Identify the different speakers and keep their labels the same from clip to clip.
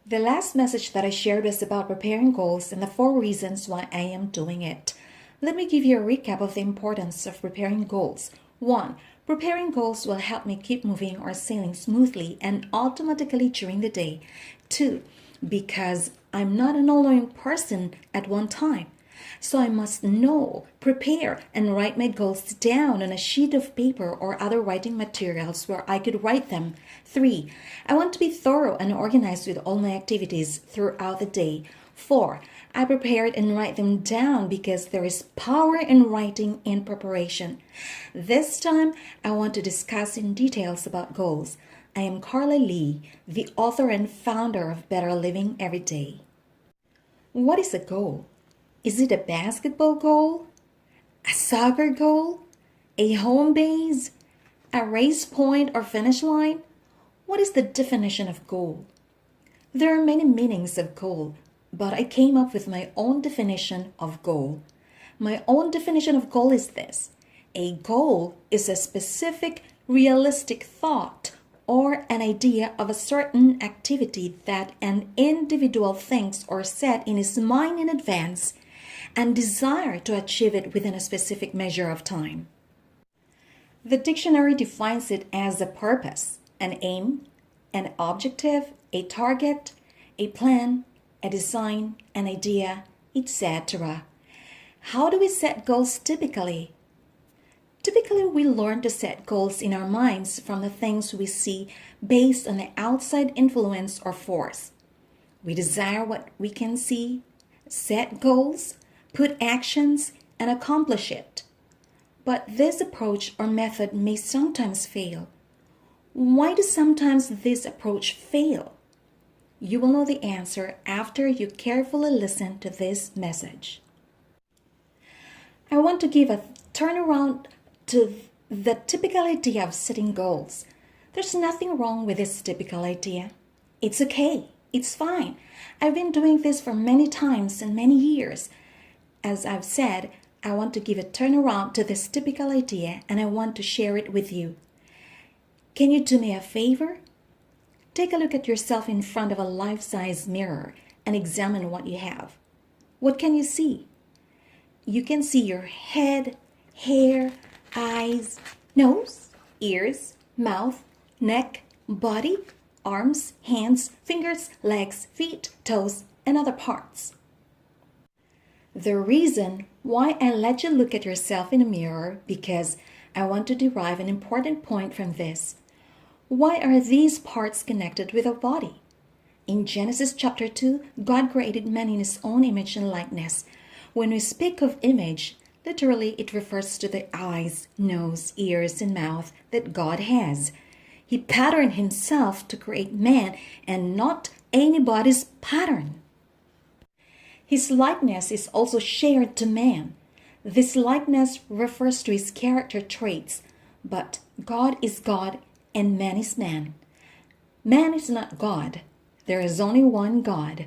Speaker 1: The last message that I shared was about preparing goals and the 4 reasons why I am doing it. Let me give you a recap of the importance of preparing goals. 1. Preparing goals will help me keep moving or sailing smoothly and automatically during the day. 2. Because I'm not an all-knowing person at one time. So I must know, prepare, and write my goals down on a sheet of paper or other writing materials where I could write them. 3. I want to be thorough and organized with all my activities throughout the day. 4. I prepared and write them down because there is power in writing in preparation. This time, I want to discuss in details about goals. I am Carla Lee, the author and founder of Better Living Every Day. What is a goal? Is it a basketball goal? A soccer goal? A home base? A race point or finish line? What is the definition of goal? There are many meanings of goal, but I came up with my own definition of goal. My own definition of goal is this. A goal is a specific, realistic thought or an idea of a certain activity that an individual thinks or set in his mind in advance and desire to achieve it within a specific measure of time. The dictionary defines it as a purpose, an aim, an objective, a target, a plan, a design, an idea, etc. How do we set goals typically? Typically, we learn to set goals in our minds from the things we see based on the outside influence or force. We desire what we can see, set goals, put actions, and accomplish it. But this approach or method may sometimes fail. Why does sometimes this approach fail? You will know the answer after you carefully listen to this message. I want to give a turnaround to the typical idea of setting goals. There's nothing wrong with this typical idea. It's okay. It's fine. I've been doing this for many times and many years. As I've said, I want to give a turnaround to this typical idea and I want to share it with you. Can you do me a favor? Take a look at yourself in front of a life-size mirror and examine what you have. What can you see? You can see your head, hair, eyes, nose, ears, mouth, neck, body, arms, hands, fingers, legs, feet, toes, and other parts. The reason why I let you look at yourself in a mirror because I want to derive an important point from this. Why are these parts connected with our body? In Genesis chapter 2, God created man in his own image and likeness. When we speak of image, literally it refers to the eyes, nose, ears, and mouth that God has. He patterned himself to create man and not anybody's pattern. His likeness is also shared to man. This likeness refers to his character traits, but God is God and man is man. Man is not God. There is only one God.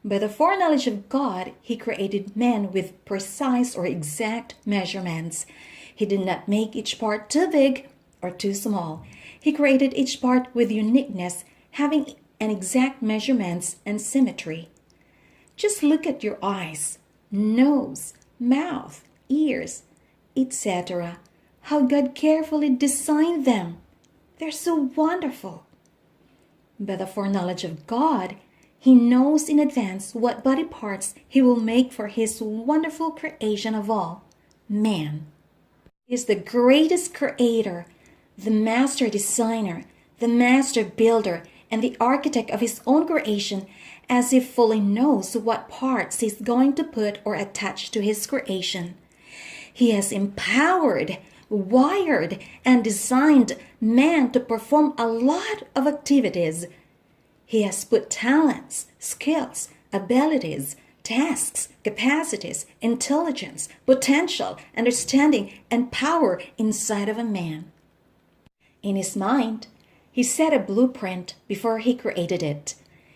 Speaker 1: By the foreknowledge of God, he created man with precise or exact measurements. He did not make each part too big or too small. He created each part with uniqueness, having an exact measurements and symmetry. Just look at your eyes, nose, mouth, ears, etc. How God carefully designed them. They're so wonderful. By the foreknowledge of God, he knows in advance what body parts he will make for his wonderful creation of all, man. He is the greatest creator, the master designer, the master builder, and the architect of his own creation, as he fully knows what parts he's going to put or attach to his creation. He has empowered, wired, and designed man to perform a lot of activities. He has put talents, skills, abilities, tasks, capacities, intelligence, potential, understanding, and power inside of a man. In his mind, he set a blueprint before he created it.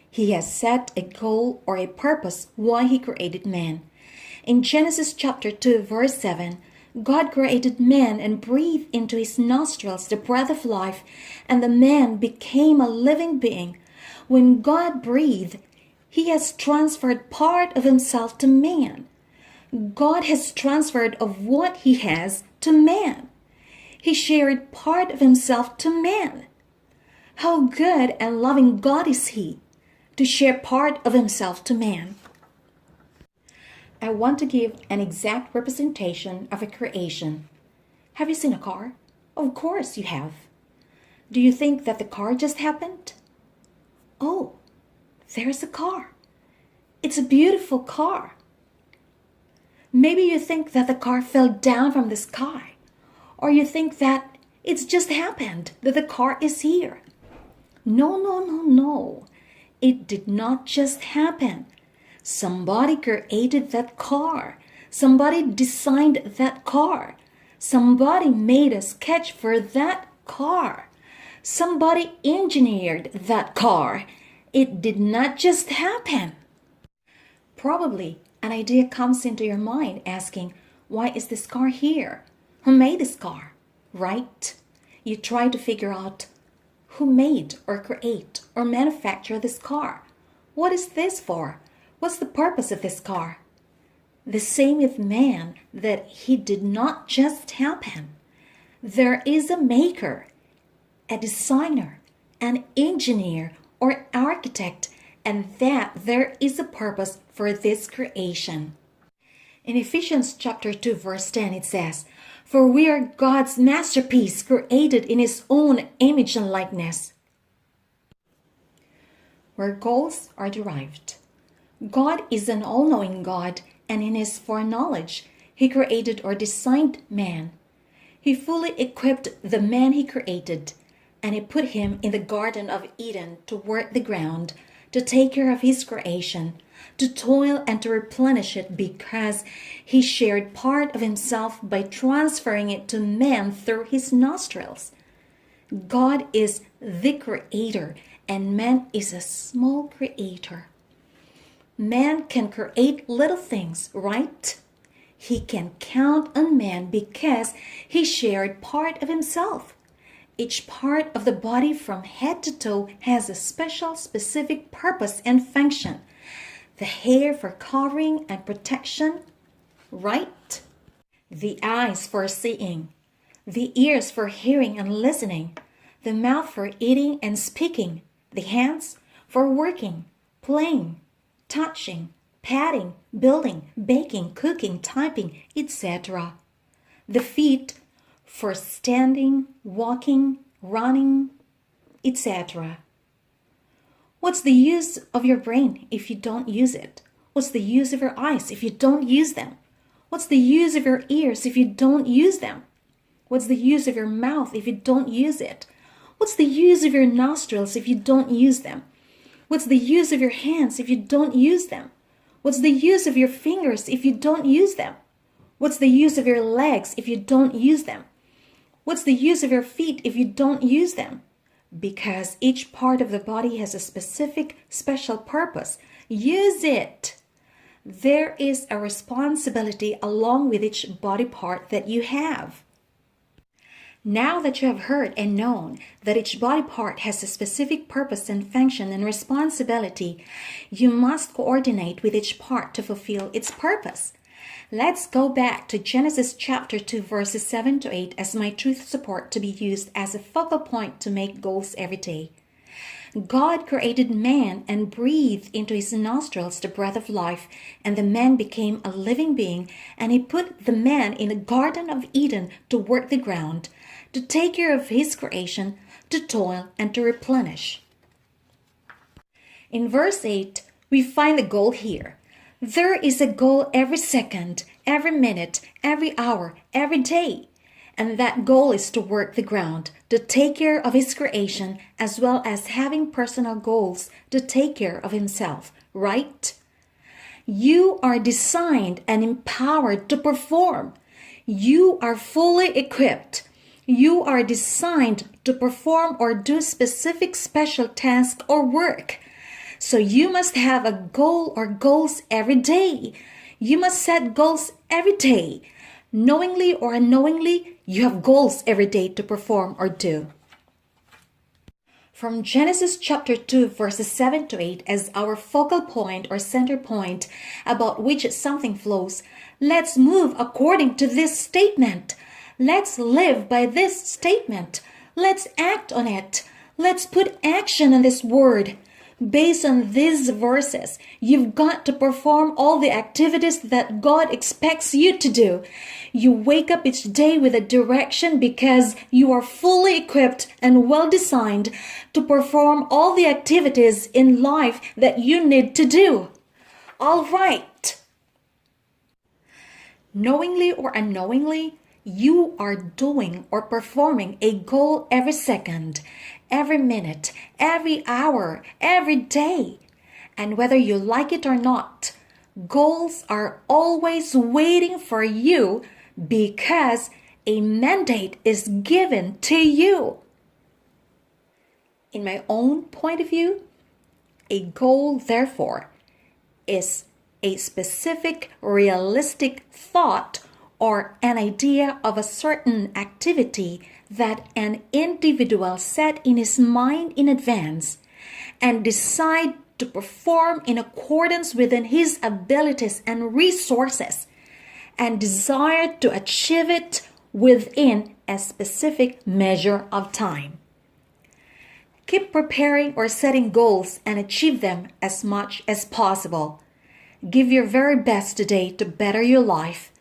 Speaker 1: He has set a goal or a purpose why he created man. In Genesis chapter 2, verse 7, God created man and breathed into his nostrils the breath of life, and the man became a living being. When God breathed, He has transferred part of Himself to man. God has transferred of what He has to man. He shared part of Himself to man. How good and loving God is He to share part of Himself to man. I want to give an exact representation of a creation. Have you seen a car? Of course you have. Do you think that the car just happened? Oh, there's a car. It's a beautiful car. Maybe you think that the car fell down from the sky, or you think that it's just happened that the car is here. No. It did not just happen. Somebody created that car. Somebody designed that car. Somebody made a sketch for that car. Somebody engineered that car. It did not just happen. Probably an idea comes into your mind asking, why is this car here? Who made this car? Right? You try to figure out who made or create or manufacture this car. What is this for? What's the purpose of this car? The same with man, that he did not just happen. There is a maker, a designer, an engineer, or architect, and that there is a purpose for this creation. In Ephesians chapter 2 verse 10 it says, "For we are God's masterpiece, created in His own image and likeness." Where goals are derived. God is an all-knowing God, and in His foreknowledge, He created or designed man. He fully equipped the man He created, and He put him in the Garden of Eden to work the ground, to take care of His creation, to toil and to replenish it, because He shared part of Himself by transferring it to man through His nostrils. God is the creator, and man is a small creator. Man can create little things, right? He can count on man because he shared part of himself. Each part of the body from head to toe has a special, specific purpose and function. The hair for covering and protection, right? The eyes for seeing, the ears for hearing and listening, the mouth for eating and speaking, the hands for working, playing, touching, patting, building, baking, cooking, typing, etc. The feet for standing, walking, running, etc. What's the use of your brain if you don't use it? What's the use of your eyes if you don't use them? What's the use of your ears if you don't use them? What's the use of your mouth if you don't use it? What's the use of your nostrils if you don't use them? What's the use of your hands if you don't use them? What's the use of your fingers if you don't use them? What's the use of your legs if you don't use them? What's the use of your feet if you don't use them? Because each part of the body has a specific, special purpose. Use it. There is a responsibility along with each body part that you have. Now that you have heard and known that each body part has a specific purpose and function and responsibility, you must coordinate with each part to fulfill its purpose. Let's go back to Genesis chapter 2 verses 7 to 8 as my truth support to be used as a focal point to make goals every day. God created man and breathed into his nostrils the breath of life, and the man became a living being, and He put the man in the Garden of Eden to work the ground, to take care of his creation, to toil, and to replenish. In verse 8, we find the goal here. There is a goal every second, every minute, every hour, every day. And that goal is to work the ground, to take care of His creation, as well as having personal goals to take care of himself, right? You are designed and empowered to perform. You are fully equipped. You are designed to perform or do specific special task or work. So you must have a goal or goals every day. You must set goals every day. Knowingly or unknowingly, you have goals every day to perform or do. from Genesis chapter 2 verses 7 to 8 as our focal point or center point about which something flows, let's move according to this statement. Let's live by this statement. Let's act on it. Let's put action on this word. Based on these verses, you've got to perform all the activities that God expects you to do. You wake up each day with a direction because you are fully equipped and well designed to perform all the activities in life that you need to do. All right. Knowingly or unknowingly, you are doing or performing a goal every second, every minute, every hour, every day. And whether you like it or not, goals are always waiting for you because a mandate is given to you. In my own point of view, a goal, therefore, is a specific, realistic thought or an idea of a certain activity that an individual set in his mind in advance and decide to perform in accordance within his abilities and resources and desire to achieve it within a specific measure of time. Keep preparing or setting goals and achieve them as much as possible. Give your very best today to better your life.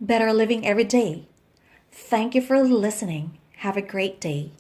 Speaker 1: Better living every day. Thank you for listening. Have a great day.